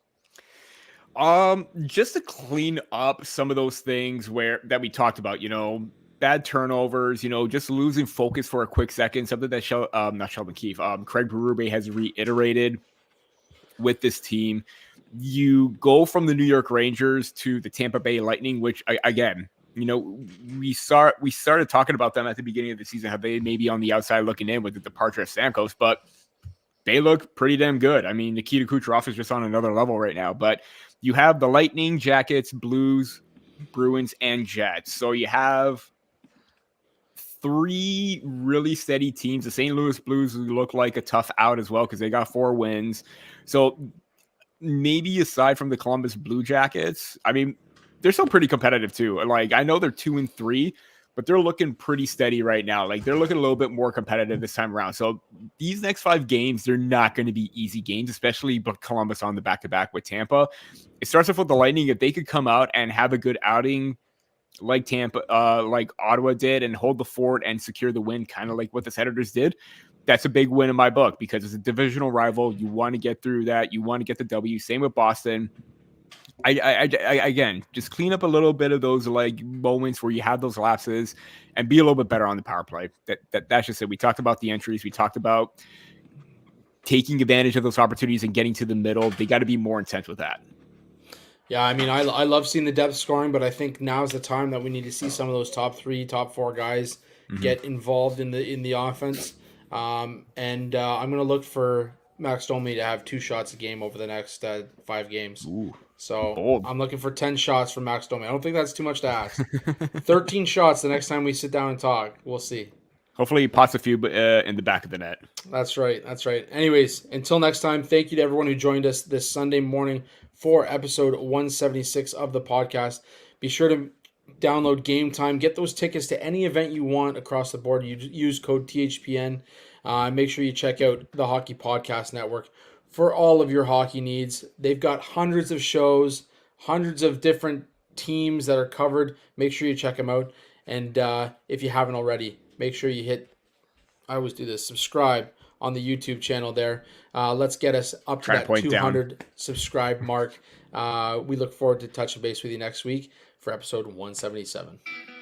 Speaker 3: Just to clean up some of those things that we talked about, bad turnovers, just losing focus for a quick second, something that not Sheldon Keefe, Craig Berube has reiterated with this team. You go from the New York Rangers to the Tampa Bay Lightning, which again, we started talking about them at the beginning of the season, how they may be on the outside looking in with the departure of Stamkos, but they look pretty damn good. I mean, Nikita Kucherov is just on another level right now, but you have the Lightning, Jackets, Blues, Bruins, and Jets. So you have 3 really steady teams. The St. Louis Blues look like a tough out as well because they got 4 wins. So maybe aside from the Columbus Blue Jackets, I mean, they're still pretty competitive too. Like, I know they're 2-3, but they're looking pretty steady right now. Like they're looking a little bit more competitive this time around. So these next 5 games, they're not going to be easy games, especially with Columbus on the back-to-back with Tampa. It starts off with the Lightning. If they could come out and have a good outing like Tampa, like Ottawa did, and hold the fort and secure the win, kind of like what the Senators did, that's a big win in my book, because it's a divisional rival. You want to get through that. You want to get the W. Same with Boston. I again, just clean up a little bit of those like moments where you have those lapses and be a little bit better on the power play. That's just it. We talked about the entries. We talked about taking advantage of those opportunities and getting to the middle. They got to be more intense with that.
Speaker 2: Yeah, I mean, I love seeing the depth scoring, but I think now's the time that we need to see some of those top 3, top 4 guys get involved in the offense. I'm going to look for Max Domi to have 2 shots a game over the next 5 games.
Speaker 3: Ooh,
Speaker 2: so
Speaker 3: bold.
Speaker 2: I'm looking for 10 shots from Max Domi. I don't think that's too much to ask. 13 shots the next time we sit down and talk. We'll see.
Speaker 3: Hopefully he pots a few in the back of the net. That's
Speaker 2: right. Anyways, until next time, thank you to everyone who joined us this Sunday morning for episode 176 of the podcast. Be sure to download Gametime. Get those tickets to any event you want across the board. You use code THPN. Make sure you check out the Hockey Podcast Network for all of your hockey needs. They've got hundreds of shows, hundreds of different teams that are covered. Make sure you check them out. And if you haven't already, make sure you hit, I always do this, subscribe on the YouTube channel there. Let's get us up to that 200 subscribe mark. We look forward to touching base with you next week for episode 177.